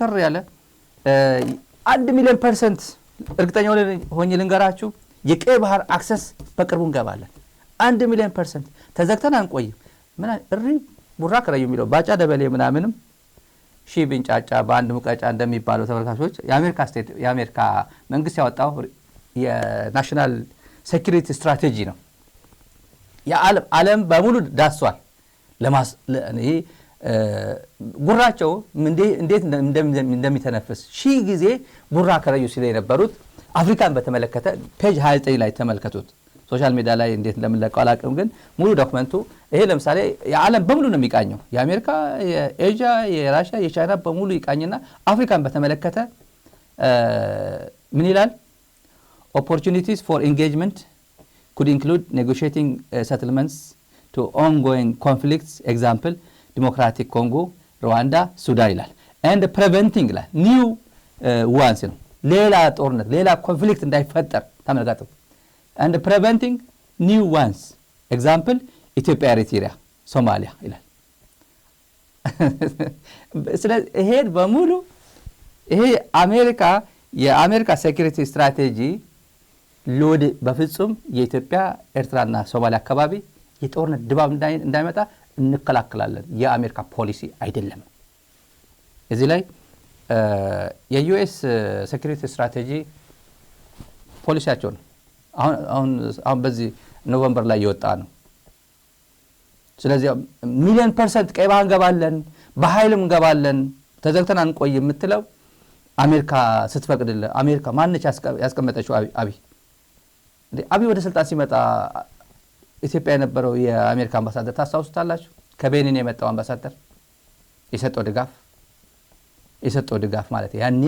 ጠንከር ያለ 1 ሚሊዮን ፐርሰንት እርግጠኛ ሆኜ ልንገራችሁ የቀይ ባህር አክሰስ በቅርቡ እንገባለን 1 ሚሊዮን ፐርሰንት ተዘግተን አንቆይም ምን እሪ ቡራ ከራዩ የሚለው ባጫ ደበሌ ምናምንም ሺብንጫጫ በአንድ ሙቀጫ እንደሚባለው ተመልካቾች የአሜሪካ መንግስት ያወጣው የናሽናል ሴኩሪቲ ስትራቴጂ ነው የዓለም በሙሉ ዳሷል ይሄ ጉራቸው እንዴት እንደሚተነፍስ ሺህ ጊዜ ቡራ ከራዩ ሲል የነበሩት አፍሪካን በተመለከተ ፔጅ 29 ላይ ተመልከቱት ሶሻል ሚዲያ ላይ እንዴት እንደምንለቀው አላውቅም ግን ሙሉ ዶክመንቱ ይሄ ለምሳሌ የዓለም በሙሉ ነው የሚቃኘው የአሜሪካ የኤዥያ የራሺያ የቻይና በሙሉ ይቃኝና አፍሪካን በተመለከተ ምን ይላል opportunities for engagement could include negotiating settlements to ongoing conflicts example democratic congo rwanda sudan ይላል and preventing ይላል new ones ነው ሌላ ጦርነት ሌላ ኮንፍሊክት እንዳይፈጠር ተመልከቱ and preventing new ones example ኢትዮጵያ ኤሪትሪያ ሶማሊያ ይላል ስለዚህ ይሄ በሙሉ ይሄ የአሜሪካ ሴኩሪቲ ስትራቴጂ ሎድ በፍጹም የኢትዮጵያ ኤርትራና ሶማሊያ አካባቢ የጦርነት ድባብ እንዳይመጣ እንከላከላለን የአሜሪካ ፖሊሲ አይደለም እዚህ ላይ የዩኤስ ሴኩሪቲ ስትራቴጂ ፖሊሲያቸው ነው አሁን በዚህ ኖቬምበር ላይ የወጣ ነው ስለዚህ ሚሊዮን ፐርሰንት ቀይ ባህር እንገባለን በኃይልም እንገባለን ተዘግተን አንቆይ የምትለው አሜሪካ ስትፈቅድልህ አሜሪካ ማንነች ያስቀመጠችው አብይ ወደ ስልጣን ሲመጣ ኢትዮጵያ የነበረው የአሜሪካ አምባሳደር ታስታውሱታላችሁ ከቤኒን የመጣው አምባሳደር የሰጠው ድጋፍ ማለት ያኔ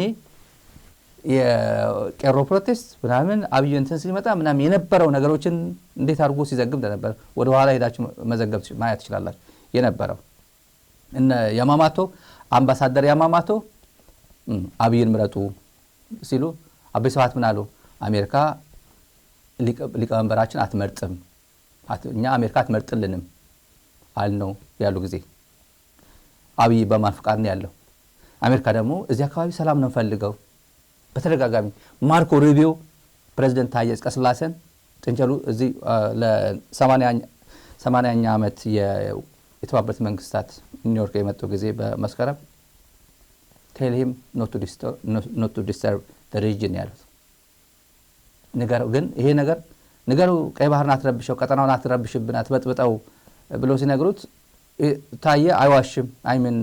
የቄሮ ፕሮቴስት ምናምን አብይ እንትን ሲመጣ ምናምን የነበረው ነገሮችን እንዴት አድርጎ ሲዘግብ እንደነበር ወደ ኋላ ሄዳችሁ መዘገብ ማየት ይችላልላችሁ የነበረው እነ ያማማቶ አምባሳደር ያማማቶ አብይን ምረጡ ሲሉ አብይ ሰዓት ምን አሉ አሜሪካ ሊቀመንበራችን አትመርጥም እኛ አሜሪካ አትመርጥልንም አልነው ያሉ ጊዜ አብይ በማን ፍቃድ ነው ያለው አሜሪካ ደግሞ እዚህ አካባቢ ሰላም ነው ፈልገው በተደጋጋሚ ማርኮ ሩቢዮ ፕሬዝዳንት ታዬ አጽቀሥላሴን ጥንቸሉ እዚህ ለ80ኛ ዓመት የተባበሩት መንግስታት ኒውዮርክ የመጣው ጊዜ በመስከረም tell him not to disturb the region ያሉት ነገር ግን ይሄ ነገሩ ቀይ ባህርን አትረብሽው ቀጠናውን አትረብሽብን አትበጥብጠው ብሎ ሲነግሩት ታዬ አይዋሽም አይምን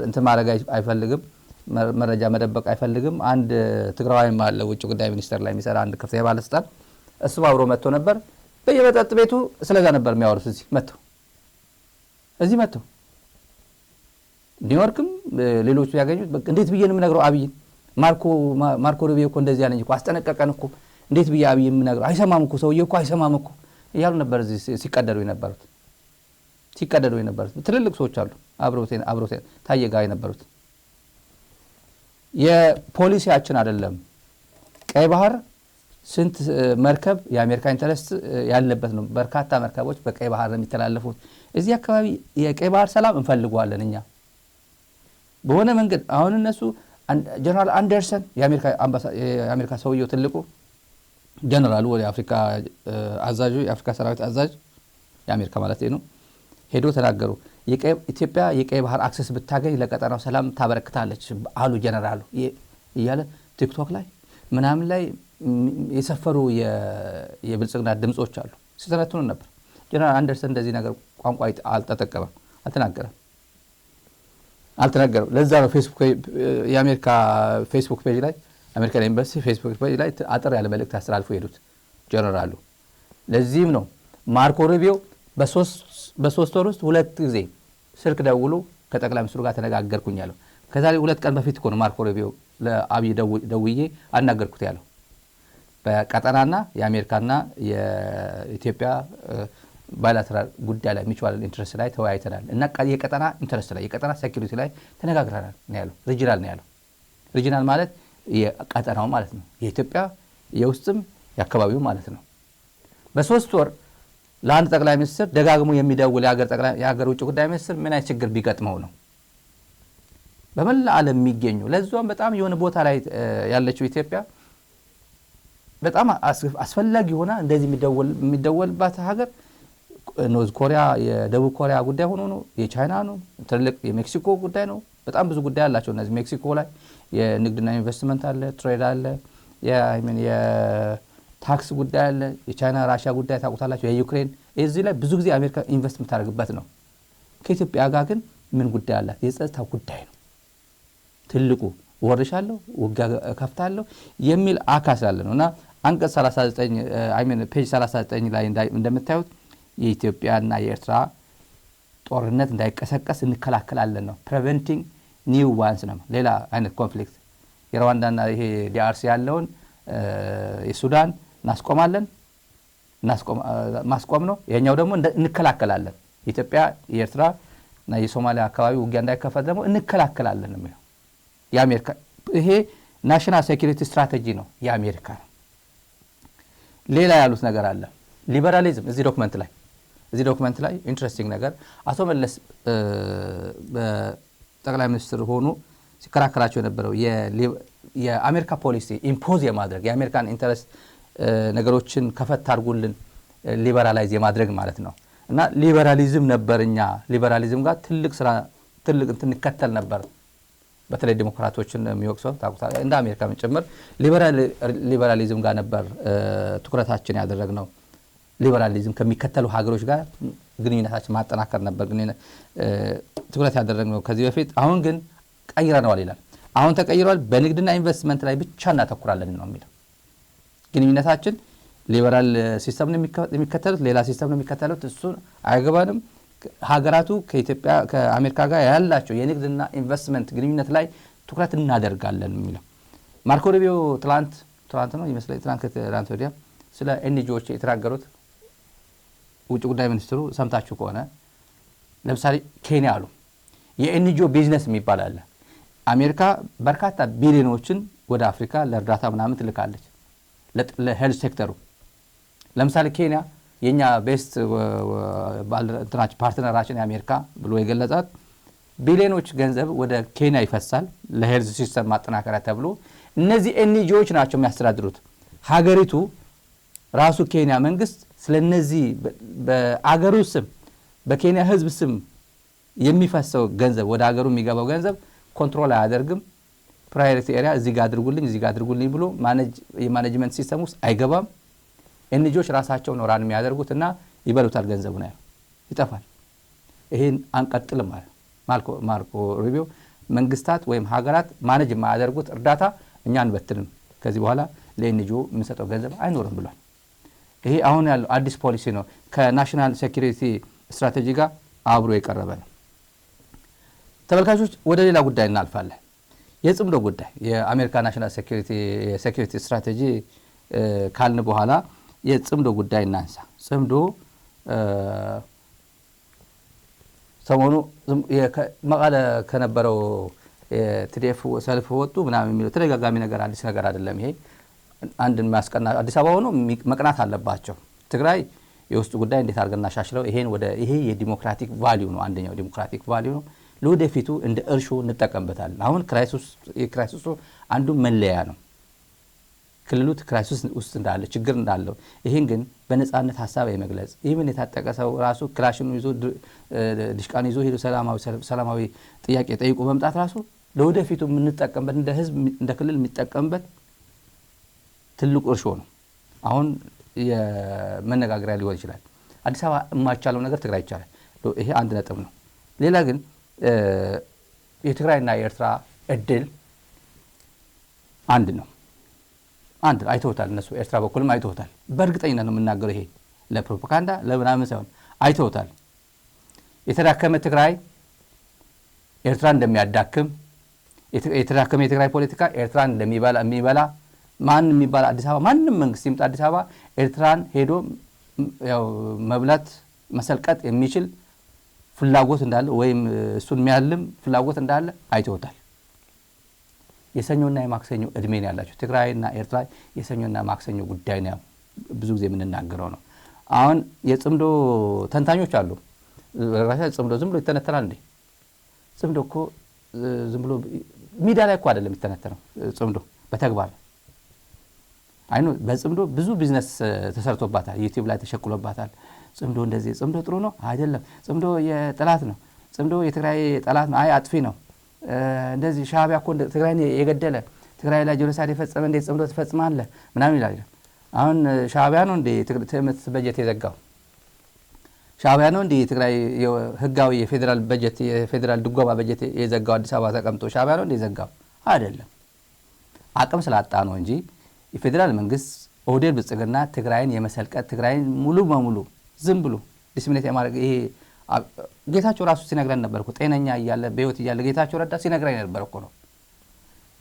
እንትን ማድረግ አይፈልግም መረጃ መደበቅ አይፈልግም አንድ ትግራዋይም አለ ውጭ ጉዳይ ሚኒስተር ላይ የሚሰራ አንድ ከፍተኛ ባለስልጣን እሱ አብሮ መጥቶ ነበር በየመጠጥ ቤቱ ስለዛ ነበር የሚያወሩት እዚህ መጥቶ ኒውዮርክም ሌሎች ያገኙት እንዴት ብዬ ነው የምነግረው አብይ ማርኮ ሩቢዮ እኮ እንደዚህ ያለኝ እኮ አስጠነቀቀን እኮ እንዴት ብዬ አብይ የምነግረው አይሰማም እኮ ሰውዬው እኮ አይሰማም እኮ እያሉ ነበር እዚህ ሲቀደዱ የነበሩት ትልልቅ ሰዎች አሉ አብሮት ታዬ ጋር የነበሩት የፖሊሲያችን አይደለም ቀይ ባህር ስንት መርከብ የአሜሪካ ኢንተረስት ያለበት ነው በርካታ መርከቦች በቀይ ባህር የሚተላለፉት እዚህ አካባቢ የቀይ ባህር ሰላም እንፈልጋለን እኛ በሆነ መንገድ አሁን እነሱ ጀነራል አንደርሰን የአሜሪካ ሰውየው ትልቁ ጀነራሉ ወደ አፍሪካ አዛዡ የአፍሪካ ሰራዊት አዛዥ የአሜሪካ ማለት ነው ሄዶ ተናገሩ ኢትዮጵያ የቀይ ባህር አክሰስ ብታገኝ ለቀጠናው ሰላም ታበረክታለች አሉ ጀነራሉ እያለ ቲክቶክ ላይ ምናምን ላይ የሰፈሩ የብልጽግና ድምጾች አሉ ሲተነትኑ ነበር ጀነራል አንደርሰን እንደዚህ ነገር ቋንቋ አልተጠቀመም አልተናገረም ለዛ ነው የአሜሪካ ፌስቡክ ፔጅ ላይ አሜሪካን ኤምባሲ ፌስቡክ ፔጅ ላይ አጥር ያለ መልእክት አስተላልፎ ሄዱት ጀነራሉ ለዚህም ነው ማርኮ ሩቢዮ በሶስት ወር ውስጥ ሁለት ጊዜ ስልክ ደውሎ ከጠቅላይ ሚኒስትሩ ጋር ተነጋገርኩኝ ያለው ከዛሬ ሁለት ቀን በፊት እኮ ነው ማርኮ ሩቢዮ ለአብይ ደውዬ አናገርኩት ያለው በቀጠናና የአሜሪካና የኢትዮጵያ ባይላተራል ጉዳይ ላይ ሚቹዋል ኢንትረስት ላይ ተወያይተናል እና የቀጠና ኢንትረስት ላይ የቀጠና ሴኩሪቲ ላይ ተነጋግረናል ነው ያለው ሪጂናል ማለት የቀጠናው ማለት ነው የኢትዮጵያ የውስጥም ያከባቢው ማለት ነው በሶስት ወር ለአንድ ጠቅላይ ሚኒስትር ደጋግሞ የሚደውል የሀገር ውጭ ጉዳይ ሚኒስትር ምን አይነት ችግር ቢገጥመው ነው በመላ ዓለም የሚገኙ ለዛም በጣም የሆነ ቦታ ላይ ያለችው ኢትዮጵያ በጣም አስፈላጊ ሆና እንደዚህ የሚደወልባት ሀገር ኖርዝ ኮሪያ የደቡብ ኮሪያ ጉዳይ ሆኖ ነው የቻይና ነው ትልቅ የሜክሲኮ ጉዳይ ነው በጣም ብዙ ጉዳይ አላቸው እነዚህ ሜክሲኮ ላይ የንግድና ኢንቨስትመንት አለ ትሬድ አለ የታክስ ጉዳይ አለ የቻይና ራሺያ ጉዳይ ታውቁታላችሁ የዩክሬን እዚህ ላይ ብዙ ጊዜ አሜሪካ ኢንቨስትመንት ታደርግበት ነው ከኢትዮጵያ ጋር ግን ምን ጉዳይ አላት የጸጥታ ጉዳይ ነው ትልቁ ወርሻለሁ ወጋ ከፍታለሁ የሚል አካስ አለ ነውና አንቀጽ 39 ፔጅ 39 ላይ እንደምታዩት የኢትዮጵያና የኤርትራ ጦርነት እንዳይቀሰቀስ እንከላከላለን ነው preventing new ones ነው ሌላ አይነት ኮንፍሊክት የሩዋንዳና ይሄ ዲአርሲ ያለውን የሱዳን ማስቆም ነው የኛው ደግሞ እንከላከላለን ኢትዮጵያ የኤርትራ እና የሶማሊያ አካባቢ ውጊያ እንዳይከፈት ደግሞ እንከላከላለን ነው የአሜሪካ ይሄ ናሽናል ሴኩሪቲ ስትራቴጂ ነው የአሜሪካ ሌላ ያሉት ነገር አለ ሊበራሊዝም እዚህ ዶክመንት ላይ ኢንትረስቲንግ ነገር አቶ መለስ በጠቅላይ ሚኒስትር ሆኖ ሲከራከራቸው የነበረው የአሜሪካ ፖሊሲ ኢምፖዝ የማድረግ የአሜሪካን ኢንተረስት ነገሮችን ከፈት አድርጉልን ሊበራላይዝ የማድረግ ማለት ነው እና ሊበራሊዝም ነበርኛ ሊበራሊዝም ጋር ትልቅ እንከተል ነበር በተለይ ዲሞክራቶችን የሚወቅሰው ታውቁታል እንደ አሜሪካ ጭምር ሊበራሊዝም ጋር ነበር ትኩረታችን ያደረግነው ሊበራሊዝም ከሚከተሉ ሀገሮች ጋር ግንኙነታችን ማጠናከር ነበር ትኩረት ያደረግነው ከዚህ በፊት አሁን ግን ቀይረናል ይላል አሁን ተቀይሯል በንግድና ኢንቨስትመንት ላይ ብቻ እናተኩራለን ነው የሚለው ግንኙነታችን ሊበራል ሲስተም ነው የሚከተሉት ሌላ ሲስተም ነው የሚከተሉት እሱ አይገባንም ሀገራቱ ከኢትዮጵያ ከአሜሪካ ጋር ያላቸው የንግድና ኢንቨስትመንት ግንኙነት ላይ ትኩረት እናደርጋለን የሚለው ማርኮ ሩቢዮ ትላንት ነው ይመስላል ትላንት ወዲያ ስለ ኤንጂኦዎች የተናገሩት ውጭ ጉዳይ ሚኒስትሩ ሰምታችሁ ከሆነ ለምሳሌ ኬንያ አሉ የኤንጂኦ ቢዝነስ የሚባል አለ አሜሪካ በርካታ ቢሊዮኖችን ወደ አፍሪካ ለእርዳታ ምናምን ትልካለች ለሄልዝ ሴክተሩ ለምሳሌ ኬንያ የኛ ቤስት ፓርትነራችን የአሜሪካ ብሎ የገለጻት ቢሊዮኖች ገንዘብ ወደ ኬንያ ይፈሳል ለሄልዝ ሲስተም ማጠናከሪያ ተብሎ እነዚህ ኤንጂኦዎች ናቸው የሚያስተዳድሩት ሀገሪቱ ራሱ ኬንያ መንግስት ስለነዚህ በአገሩ ስም በኬንያ ህዝብ ስም የሚፈሰው ገንዘብ ወደ ሀገሩ የሚገባው ገንዘብ ኮንትሮል አያደርግም ፕራዮሪቲ ኤሪያ እዚህ ጋር አድርጉልኝ ብሎ የማኔጅመንት ሲስተም ውስጥ አይገባም ኤንጂኦዎች ራሳቸው ነው ራን የሚያደርጉትና ይበሉታል ገንዘቡ ነው ይጠፋል ይሄን አንቀጥልም ማርኮ ሩቢዮ መንግስታት ወይም ሀገራት ማኔጅ የማያደርጉት እርዳታ እኛ አንበትንም ከዚህ በኋላ ለኤንጂኦ የምንሰጠው ገንዘብ አይኖርም ብሏል ይሄ አሁን ያለው አዲስ ፖሊሲ ነው ከናሽናል ሴኩሪቲ ስትራቴጂ ጋር አብሮ የቀረበ ነው ተመልካቾች ወደ ሌላ ጉዳይ እናልፋለን የጽምዶ ጉዳይ የአሜሪካ ናሽናል ሴኩሪቲ ስትራቴጂ ካልን በኋላ የጽምዶ ጉዳይ እናንሳ ጽምዶ ሰሞኑ መቃለ ከነበረው የቲዲኤፍ ሰልፍ ወጡ ምናምን የሚለው ተደጋጋሚ ነገር አዲስ ነገር አይደለም ይሄ አንድን ማስቀና አዲስ አበባ ሆኖ መቅናት አለባቸው ትግራይ የውስጥ ጉዳይ እንዴት አድርገን እናሻሽለው ይሄ የዲሞክራቲክ ቫልዩ ነው አንደኛው ዲሞክራቲክ ቫልዩ ነው ለወደፊቱ እንደ እርሾ እንጠቀምበታለን አሁን ክራይሲሱ አንዱ መለያ ነው ክልሉ ክራይሲስ ውስጥ እንዳለ ችግር እንዳለው ይሄን ግን በነጻነት ሐሳብ የመግለጽ ኢቭን የታጠቀ ሰው ራሱ ክላሽን ይዞ ድሽቃን ይዞ ሄዶ ሰላማዊ ጥያቄ ጠይቆ መምጣት ራሱ ለወደፊቱ የምንጠቀምበት እንደ ህዝብ እንደ ክልል የሚጠቀምበት ትልቁ እርሾ ነው አሁን የመነጋገሪያ ሊሆን ይችላል አዲስ አበባ የማይቻለው ነገር ትግራይ ይቻላል ይሄ አንድ ነጥብ ነው ሌላ ግን የትግራይና የኤርትራ እድል አንድ ነው አንድ አይተውታል እነሱ ኤርትራ በኩልም አይተውታል በእርግጠኝነት ነው የምናገረው ይሄ ለፕሮፓጋንዳ ለምናምን ሳይሆን አይተውታል የተዳከመ ትግራይ ኤርትራ እንደሚያዳክም የተዳከመ የትግራይ ፖለቲካ ኤርትራ እንደሚበላ ማን የሚባል አዲስ አበባ ማንንም መንግስት ይምጣ አዲስ አበባ ኤርትራን ሄዶ ያው መብላት መሰልቀጥ የሚችል ፍላጎት እንዳለ ወይም እሱን የሚያልም ፍላጎት እንዳለ አይተውታል የሰኞና የማክሰኞ እድሜ ነው ያላችሁ ትግራይና ኤርትራ የሰኞና ማክሰኞ ጉዳይ ነው ብዙ ጊዜ የምንናገረው ነው አሁን የጽምዶ ተንታኞች አሉ ራሳ ጽምዶ ዝም ብሎ ይተነተናል እንዴ ጽምዶ እኮ ዝም ብሎ ሚዲያ ላይ እኮ አይደለም የሚተነተነው ጽምዶ በተግባር አይኑ በጽምዶ ብዙ ቢዝነስ ተሰርቶባታል ዩቲዩብ ላይ ተሸክሎባታል ጽምዶ እንደዚህ ጽምዶ ጥሩ ነው አይደለም ጽምዶ የጠላት ነው ጽምዶ የትግራይ ጠላት ነው አይ አጥፊ ነው እንደዚህ ሻዕቢያ እኮ ትግራይን የገደለ ትግራይ ላይ ጄኖሳይድ የፈጸመ እንዴት ጽምዶ ተፈጽማለህ ምናምን ይላል አሁን ሻዕቢያ ነው እንዴ ትምት በጀት የዘጋው ሻዕቢያ ነው እንዴ ትግራይ ህጋዊ የፌደራል በጀት የፌደራል ድጎማ በጀት የዘጋው አዲስ አበባ ተቀምጦ ሻዕቢያ ነው እንዴ የዘጋው አይደለም አቅም ስላጣ ነው እንጂ የፌደራል መንግስት ኦዴል ብጽግና ትግራይን የመሰልቀት ትግራይን ሙሉ በሙሉ ዝም ብሎ ዲስሚኔት ያማረግ ይሄ ጌታቸው ራሱ ሲነግረን ነበርኩ ጤነኛ ይያለ በህይወት ይያለ ጌታቸው ረዳ ሲነግረን ነበርኩ ነው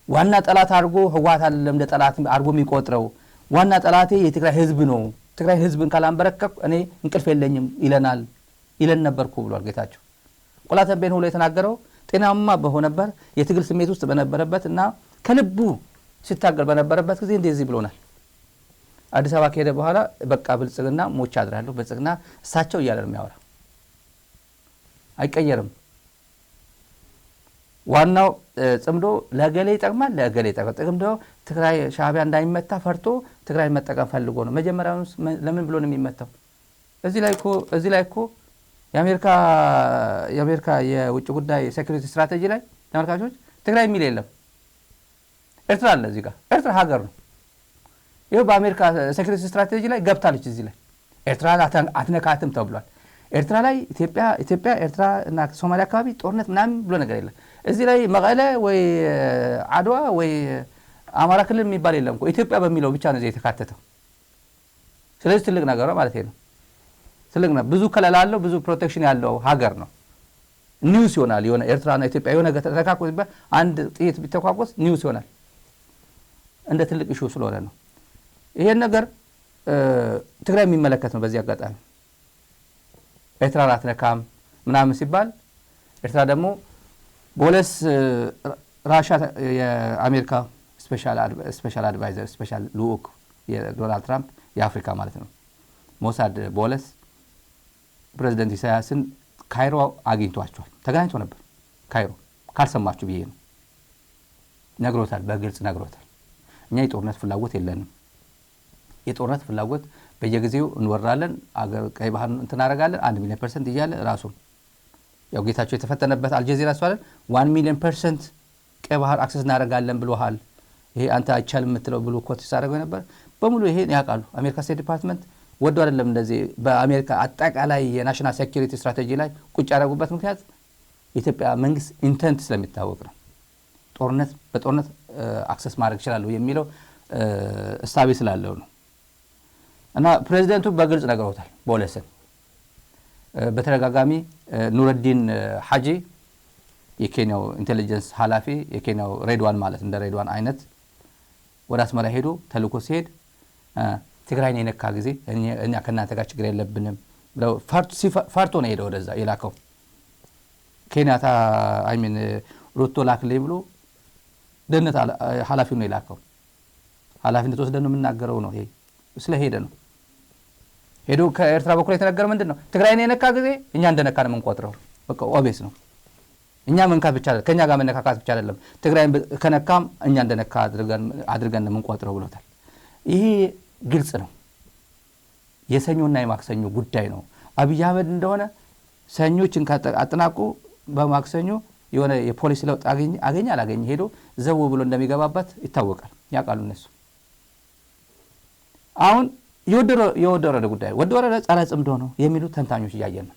ዋና ጠላት አርጎ ህዋት አይደለም እንደ ጠላት አርጎ የሚቆጥረው ዋና ጠላቴ የትግራይ ህዝብ ነው ትግራይ ህዝብን ካላንበረከኩ እኔ እንቅልፍ የለኝም ይለን ነበርኩ ብሏል ጌታቸው ቆላተን ቤን ሁሉ የተናገረው ጤናማ በሆነበት የትግል ስሜት ውስጥ በነበረበትና ከልቡ ሲታገል በነበረበት ጊዜ እንደዚህ ብሎናል አዲስ አበባ ከሄደ በኋላ በቃ ብልጽግና ሞች አድራለሁ ብልጽግና እሳቸው ይያለ ነው የሚያወራ አይቀየርም ዋናው ጽምዶ ለገሌ ይጠቅማል ጽምዶ ትግራይ ሻዕቢያ እንዳይመታ ፈርቶ ትግራይ መጠቀም ፈልጎ ነው መጀመሪያው ለምን ብሎ ነው የሚመታው እዚህ ላይ እኮ የአሜሪካ የውጭ ጉዳይ ሴኩሪቲ ስትራቴጂ ላይ ተመልካቾች ትግራይ የሚል የለም ኤርትራ አለ እዚህ ጋር ኤርትራ ሀገር ነው ይሄው በአሜሪካ ሴኩሪቲ ስትራቴጂ ላይ ገብታለች እዚህ ላይ ኤርትራ አትነካትም ተብሏል ኤርትራ ላይ ኢትዮጵያ ኤርትራ እና ሶማሊያ አካባቢ ጦርነት ምናምን ብሎ ነገር የለም እዚህ ላይ መቀለ ወይ አድዋ ወይ አማራ ክልል የሚባል የለም እኮ ኢትዮጵያ በሚለው ብቻ ነው የተካተተው ስለዚህ ትልቅ ነገር ነው ማለት ነው ትልቅ ነው ብዙ ከለላ አለው ብዙ ፕሮቴክሽን ያለው ሀገር ነው ኒውስ ይሆናል የሆነ ኤርትራና ኢትዮጵያ የሆነ ነገር ተካክሎ አንድ ጥይት ቢተኳኮስ ኒውስ ይሆናል እንደ ትልቅ ኢሹ ስለሆነ ነው ይሄን ነገር ትግራይ የሚመለከት ነው በዚህ አጋጣሚ ኤርትራ አትነካም ምናምን ሲባል ኤርትራ ደግሞ ቦለስ ራሻ የአሜሪካ ስፔሻል አድቫይዘር ስፔሻል ሉክ የዶናልድ ትራምፕ የአፍሪካ ማለት ነው ሞሳድ ቦለስ ፕሬዝዳንት ኢሳያስን ካይሮ አግኝቷቸዋል ተገናኝቶ ነበር ካይሮ ካልሰማችሁ ብዬ ነው ነግሮታል በግልጽ ነግሮታል እኛ የጦርነት ፍላጎት የለንም የጦርነት ፍላጎት በየጊዜው እንወራለን አገር ቀይ ባህር እንተናረጋለን 1 ሚሊዮን % ይያለ ራሱ ያው ጌታቸው የተፈተነበት አልጀዚራ ሷል 1 ሚሊዮን % ቀይ ባህር አክሰስ እናረጋለን ብሎሃል ይሄ አንተ አይቻልም የምትለው ብሎ ኮት ሲሳረገው ነበር በሙሉ ይሄን ያውቃሉ አሜሪካ ስቴት ዲፓርትመንት ወዶ አይደለም እንደዚህ በአሜሪካ አጠቃላይ የናሽናል ሴኩሪቲ ስትራቴጂ ላይ ቁጭ ያደረጉበት ምክንያት ኢትዮጵያ መንግስት ኢንተንት ስለሚታወቅ ነው በጦርነት አክሰስ ማድረግ ይችላል የሚለው እሳቤ ስላለው ነው እና ፕሬዝዳንቱ በግልጽ ነገሮታል ቦለስን በተረጋጋሚ ኑረዲን ሐጂ የኬንያው ኢንተለጀንስ ኃላፊ የኬንያው ሬድዋን ማለት እንደ ሬድዋን አይነት ወደ አስመራ ሄዶ ተልኮ ሲሄድ ትግራይን የነካ ጊዜ እኛ ከናንተ ጋር ችግር የለብንም ብለው ፈርቶ ነው ሄደው ወደዛ የላከው ኬንያታ አይሚን ሩቶ ላክልኝ ብሎ ደህንነት ኃላፊው ነው የላከው ኃላፊነት ወስደን ነው የምናገረው ነው ይሄ ስለሄደ ነው ሄዶ ከኤርትራ በኩል የተነገረ ምንድነው ትግራይን የነካ ጊዜ እኛ እንደነካን የምንቆጥረው በቃ ኦቤስ ነው እኛ መንካት ብቻ አይደለም ከኛ ጋር መነካካት ብቻ አይደለም ትግራይን ከነካም እኛ እንደነካ አድርገን የምንቆጥረው ብሎታል ይሄ ግልጽ ነው የሰኞና የማክሰኞ ጉዳይ ነው አብይ አህመድ እንደሆነ ሰኞችን አጥናቆ በማክሰኞ የሆነ የፖሊሲ ለውጥ አላገኘ ሄዶ ዘው ብሎ እንደሚገባበት ይታወቃል ያቃሉ እነሱ አሁን የወደረደ ጉዳይ ወደረደ ጸረ ጽምዶ ነው የሚሉ ተንታኞች ያያየን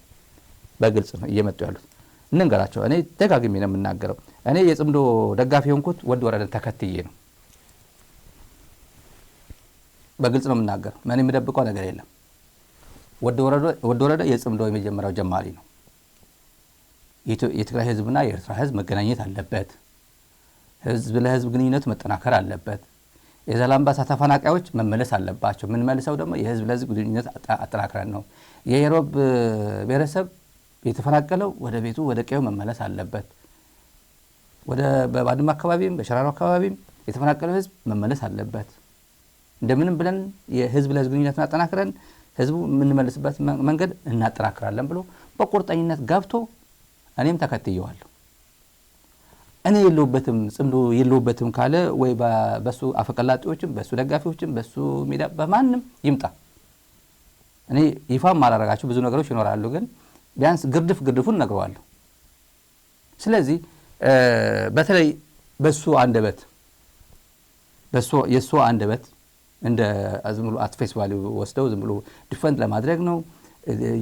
በግልጽ ነው እየመጡ ያሉት እንንገራቸው እኔ ደጋግሜ ነው የምናገረው እኔ የጽምዶ ደጋፊ ሆንኩት ወደረደ ተከትዬ ነው በግልጽ ነው የምናገረው ምንም ደብቀው ነገር የለም ወደረደ የጽምዶ የመጀመሪያው ጀማሪ ነው የትግራይ ህዝብና የኤርትራ ህዝብ መገናኘት አለበት ህዝብ ለህዝብ ግንኙነት መጠናከር አለበት የዘላምባሳ ተፈናቃዮች መመለስ አለባቸው ምን መልሰው ደግሞ የህዝብ ለህዝብ ግንኙነት አጠናክረን ነው የኢሮብ ብሔረሰብ የተፈናቀለው ወደ ቤቱ ወደ ቀዩ መመለስ አለበት ወደ በባድማ አካባቢም በሸራሮ አካባቢም የተፈናቀለው ህዝብ መመለስ አለበት እንደምንም ብለን የህዝብ ለህዝብ ግንኙነት አጠናክረን ህዝቡ ምንመለስበት መንገድ እናጠናክራለን ብሎ በቁርጠኝነት ገብቶ እኔም ተከትየዋለሁ እኔ የለውበትም ጽምዶ የለውበትም ካለ ወይ በሱ አፈቀላጤዎችም በሱ ደጋፊዎችም በሱ ሚዲያ በማንም ይምጣ እኔ ይፋም ማላረጋቸው ብዙ ነገሮች ይኖራሉ ግን ቢያንስ ግርድፉን ነግረዋለሁ ስለዚህ በተለይ በሱ አንደበት የሱ አንደበት እንደ አዝምሉ አትፌስ ቫልዩ ወስደው ዝም ብሎ ዲፈንድ ለማድረግ ነው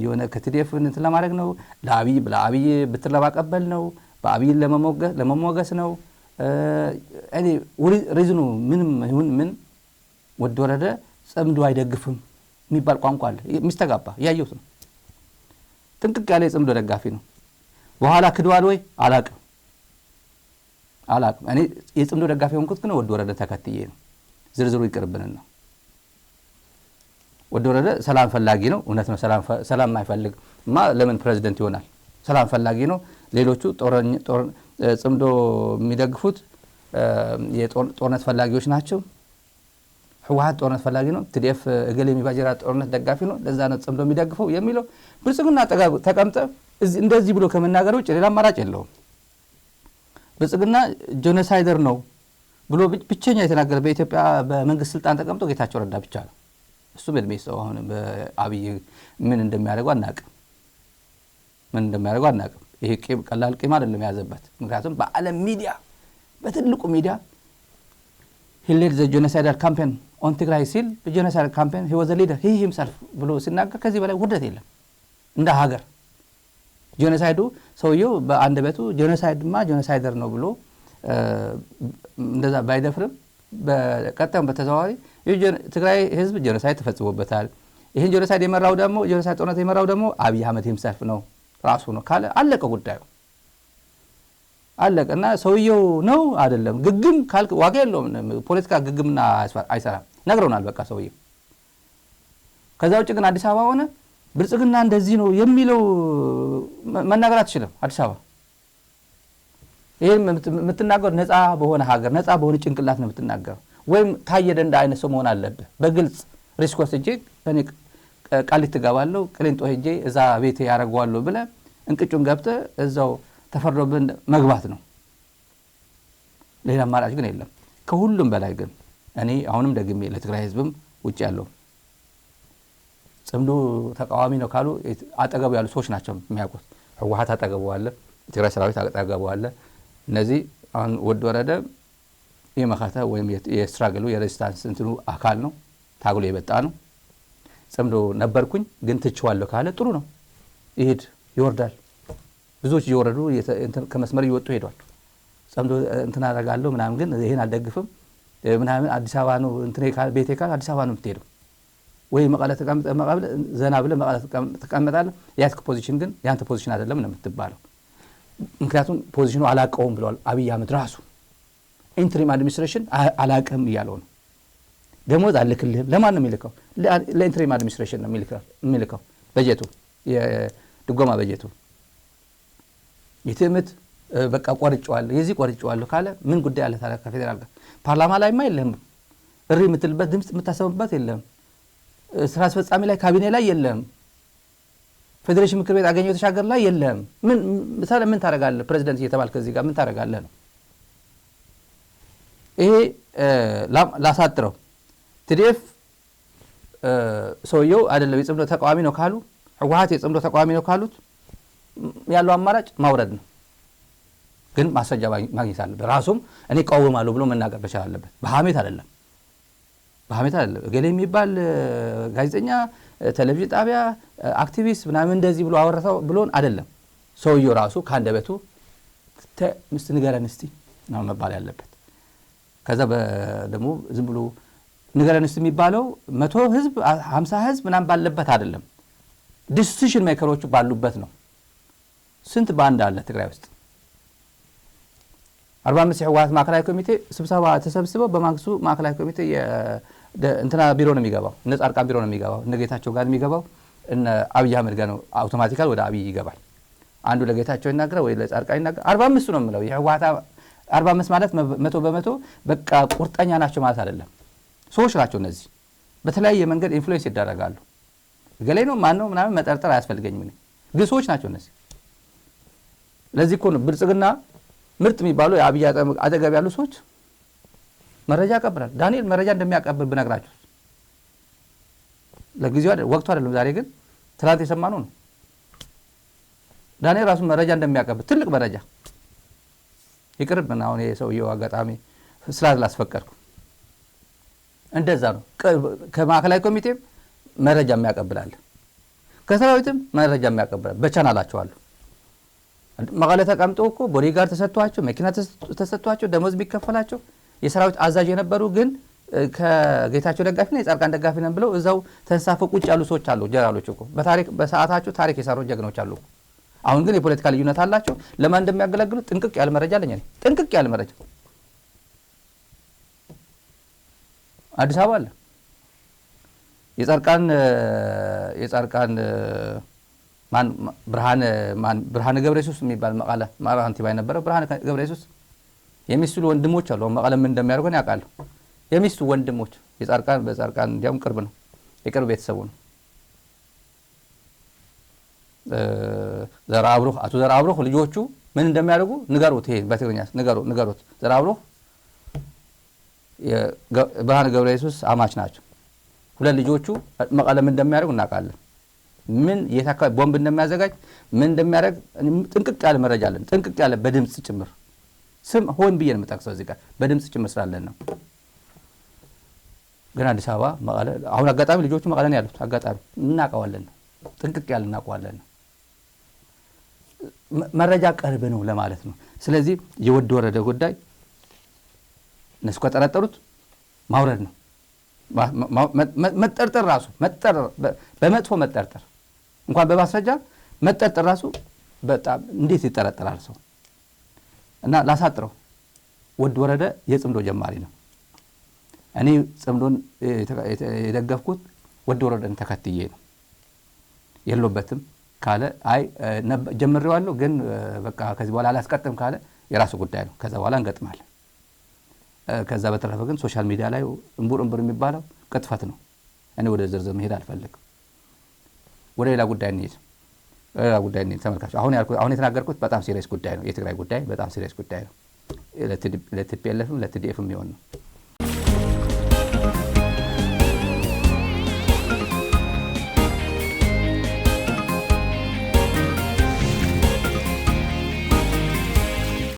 የሆነ ከትዲፍ እንትን ለማድረግ ነው ለአብይ ብትር ለማቀበል ነው በአብይ ለመሞገስ ነው እኔ ሪዝኑ ምንም ይሁን ምን ወድ ወረደ ጽምዶ አይደግፍም የሚባል ቋንቋ አለ ሚስተጋባ ያየሁት ነው ጥንቅቅ ያለ ጽምዶ ደጋፊ ነው በኋላ ክዷል ወይ አላቅም እኔ የጽምዶ ደጋፊ ሆንኩት ግን ወድ ወረደ ተከትዬ ነው ዝርዝሩ ይቀርብንና ወድ ወረደ ሰላም ፈላጊ ነው እውነት ነው ሰላም ማይፈልግ ለምን ፕሬዝዳንት ይሆናል ሰላም ፈላጊ ነው ሌሎቹ ጽምዶ የሚደግፉት የጦርነት ፈላጊዎች ናቸው ህወሓት ጦርነት ፈላጊ ነው ትዲፍ እገሌ የሚባጀራ ጦርነት ደጋፊ ነው ለዛ ነው ጽምዶ የሚደግፈው የሚለው ብልጽግና ተቀምጠ እንደዚህ ብሎ ከመናገር ውጭ ሌላ አማራጭ የለውም ብልጽግና ጄኖሳይደር ነው ብሎ ብቸኛ የተናገረ በኢትዮጵያ በመንግስት ስልጣን ተቀምጦ ጌታቸው ረዳ ብቻ ነው እሱ በድሜሰው አሁን በአብይ ምን እንደሚያደርገው አናውቅም ይሄ ቀላል ቂም አይደለም ያዘበት ምክንያቱም በአለም ሚዲያ በትልቁ ሚዲያ he led the genocidal campaign on Tigray ሲል በgenocidal campaign he was a leader he himself ብሎ ሲናገር ከዚህ በላይ ውርደት የለም እንደ ሀገር ጄኖሳይዱ ሰውየው በአንደበቱ ጄኖሳይደር ነው ብሎ እንደዛ ባይደፍርም በቀጣዩም በተዘዋዋሪ ትግራይ ህዝብ ጄኖሳይድ ተፈጽሞበታል ይሄን ጄኖሳይድ የመራው ደግሞ ጄኖሳይድ ጦርነት የመራው ደግሞ አብይ አህመድ himself ነው ራሱ ነው ካለ አለቀ ጉዳዩ አለቀና ሰውየው ነው አይደለም ግግም ካልክ ዋጋ የለውም ፖለቲካ ግግምና አይሰራም ነግረውናል በቃ ሰውየው ከዛ ውጭ ግን አዲስ አበባ ሆነ ብልጽግና እንደዚህ ነው የሚለው መናገር አትችልም አዲስ አበባ ይሄን የምትናገር ነፃ በሆነ ሀገር ነፃ በሆነ ጭንቅላት ነው የምትናገር ወይም ታየደንዳ አይነት ሰው መሆን አለበት በግልጽ ሪስክ ወስጄ እኔ ቃሊት ገባለሁ ቅሊንጦ ሄጄ እዛ ቤቴ ያረጋዋለሁ ብለ እንቅጩን ገብተ እዛው ተፈርዶብን መግባት ነው ሌላ አማራጭ ግን የለም ከሁሉም በላይ ግን እኔ አሁንም ደግሜ ለትግራይ ህዝብም ውጭ ያለው ጽምዶ ተቃዋሚ ነው ካሉ አጠገቡ ያሉ ሰዎች ናቸው የሚያውቁት ህወሓት አጠገቡ አለ ትግራይ ሰራዊት አጠገቡ አለ እነዚህ አሁን ወድ ወረደ የመካታ ወይም የስትራግሉ የሬዚስታንስ እንትኑ አካል ነው ታግሎ የመጣ ነው ጽምዶ ነበርኩኝ ግን ትችዋለሁ ካለ ጥሩ ነው ይሄድ ይወርዳል ብዙዎች ይወረዱ ከመስመር ይወጡ ሄዷል ጽምዶ እንትና አረጋለሁ ምናምን ግን ይሄን አልደግፍም ምናምን አዲስ አበባ ነው እንትኔ ቤቴ ካል አዲስ አበባ ነው የምትሄደው ወይ መቀለ ተቀምጠ ዘና ብለ መቀለ ተቀምጣለህ ያስክ ፖዚሽን ግን ያንተ ፖዚሽን አይደለም ነው የምትባለው ምክንያቱም ፖዚሽኑ አላቀውም ብሏል አብይ አህመድ ራሱ ኢንትሪም አድሚኒስትሬሽን አላቀም ይያለው ነው ደሞዝ አልክልህም ለማን ነው የሚልከው ለኢንትሪም አድሚኒስትሬሽን ነው የሚልከው በጀቱ የድጎማ በጀቱ የትምት በቃ ቆርጫዋለሁ የዚህ ቆርጫዋለሁ ካለ ምን ጉዳይ አለ ታዲያ ከፌደራል ጋር ፓርላማ ላይ የለም እሪ የምትልበት ድምጽ የምታሰብበት የለም ስራ አስፈጻሚ ላይ ካቢኔ ላይ የለም ፌዴሬሽን ምክር ቤት አገኘው ተሻገር ላይ የለም ምን ታረጋለህ ፕሬዝዳንት እየተባልከ እዚህ ጋር ምን ታረጋለህ ነው ይሄ ላሳጥረው ትዲፍ ሰውየው አይደለም የጽምዶ ተቃዋሚ ነው ካሉ ህወሓት የጽምዶ ተቃዋሚ ነው ካሉት ያለው አማራጭ ማውረድ ነው ግን ማስረጃ ማግኘት አለበት ራሱም እኔ ቀውማለሁ ብሎ መናገር መቻል አለበት በሐሜት አይደለም ገሌ የሚባል ጋዜጠኛ ቴሌቪዥን ጣቢያ አክቲቪስት ምናምን እንደዚህ ብሎ አወራው ብሎን አይደለም ሰውየው ራሱ ካንደበቱ ምስት ንገረን እስቲ ነው መባል ያለበት ከዛ ደግሞ ዝም ብሎ ንገረን እስቲ የሚባለው 100 ህዝብ 50 ህዝብ ምናምን ባለበት አይደለም ዲሲዥን ሜከሮቹ ባሉበት ነው ስንት ባንድ አለ ትግራይ ውስጥ 45 ህወሓት ማዕከላዊ ኮሚቴ ስብሰባ ተሰብስበው በማግስቱ ማዕከላዊ ኮሚቴ እንትና ቢሮ ነው የሚገባው እነ ጻርቃን ቢሮ ነው የሚገባው እነ ጌታቸው ጋር የሚገባው እነ አብይ አህመድ ጋር ነው አውቶማቲካሊ ወደ አብይ ይገባል አንዱ ለጌታቸው ይናገራል ወይ ለጻርቃን ይናገራል 45 ነው የምለው የህወሓት 45 ማለት 100% በቃ ቁርጠኛ ናቸው ማለት አይደለም ሰዎች ናቸው እነዚህ በተለያየ መንገድ ኢንፍሉዌንስ ይደረጋሉ ገሌ ነው ማን ነው ምናምን መጠርጠር አያስፈልገኝም ግን ሰዎች ናቸው እነዚህ ለዚህ እኮ ነው ብልጽግና ምርጥ የሚባሉ የአብይ አጠገብ ያሉ ሰዎች መረጃ ያቀብላል። ዳንኤል መረጃ እንደሚያቀብል ብነግራችሁ ለጊዜው አይደል ወቅቱ አይደለም። ዛሬ ግን ትላንት የሰማነው ነው። ዳንኤል ራሱ መረጃ እንደሚያቀብል ትልቅ መረጃ ይቅርብና አሁን የሰውየው አጋጣሚ ስላላስፈቀድኩ እንደዛ ነው። ከማዕከላዊ ኮሚቴም መረጃ የሚያቀብላል፣ ከሰራዊትም መረጃ የሚያቀብላል። በቻናላቸው አሉ። መቀለ ተቀምጠው እኮ ቦዲጋርድ ተሰጥቷቸው መኪና ተሰጥቷቸው ደሞዝ ቢከፈላቸው የሰራዊት አዛዥ የነበሩ ግን ከጌታቸው ደጋፊ ነው የጻድቃን ደጋፊ ነን ብለው እዛው ተንሳፈው ቁጭ ያሉ ሰዎች አሉ። ጀነራሎች እኮ በታሪክ በሰዓታቸው ታሪክ የሰሩ ጀግኖች አሉ። አሁን ግን የፖለቲካ ልዩነት አላቸው። ለማን እንደሚያገለግሉ ጥንቅቅ ያለ መረጃ አለኝ እኔ። ጥንቅቅ ያለ መረጃ አዲስ አበባ አለ። የጻድቃን ብርሃነ ገብረ ኢየሱስ የሚባል መቀለ ማራንቲባ የነበረ ብርሃነ ገብረ ኢየሱስ የሚስቱ ወንድሞች አሉ። መቀለ ምን እንደሚያደርጉ ነው ያውቃሉ። የሚስቱ ወንድሞች በጻድቃን እንዲያውም ቅርብ ነው፣ የቅርብ ቤተሰቡ ነው። ዘርአብሩክ አቶ ዘርአብሩክ ልጆቹ ምን እንደሚያደርጉ ንገሩት። ይሄ በትግርኛ ንገሩት። ዘርአብሩክ የብርሃነ ገብረ ኢየሱስ አማች ናቸው። ሁለት ልጆቹ መቀለ ምን እንደሚያደርጉ እናውቃለን። ምን የታካ ቦምብ እንደሚያዘጋጅ ምን እንደሚያደርግ ጥንቅቅ ያለ መረጃ አለን። ጥንቅቅ ያለ በድምጽ ጭምር ስም ሆን ብዬ ነው የምጠቅሰው እዚህ ጋር በድምጽ ጭምር ስላለን ነው። ግን አዲስ አበባ መቀለ አሁን አጋጣሚ ልጆቹ መቀለ ነው ያሉት። አጋጣሚ እናውቀዋለን፣ ጥንቅቅ ያለ እናውቀዋለን። መረጃ ቅርብ ነው ለማለት ነው። ስለዚህ የወድ ወረደ ጉዳይ እነሱ ከጠረጠሩት ማውረድ ነው። መጠርጠር ራሱ በመጥፎ መጠርጠር እንኳን በማስረጃ መጠርጠር ራሱ በጣም እንዴት ይጠረጠራል ሰው? እና ላሳጥረው ወድ ወረደ የጽምዶ ጀማሪ ነው። እኔ ጽምዶን የደገፍኩት ወድ ወረደን ተከትዬ ነው። የለበትም ካለ አይ ጀምሬዋለሁ ግን በቃ ከዚህ በኋላ አላስቀጥም ካለ የራሱ ጉዳይ ነው። ከዛ በኋላ እንገጥማለን። ከዛ በተረፈ ግን ሶሻል ሚዲያ ላይ እንቡር የሚባለው ቅጥፈት ነው። እኔ ወደ ዝርዝር መሄድ አልፈልግም። ወደ ሌላ ጉዳይ እንሂድ። ተመልካቾች አሁን የተናገርኩት በጣም ሲሪየስ ጉዳይ ነው። የትግራይ ጉዳይ በጣም ሲሪየስ ጉዳይ ነው። ለቲፒኤልኤፍም ለቲዲኤፍም የሚሆን ነው።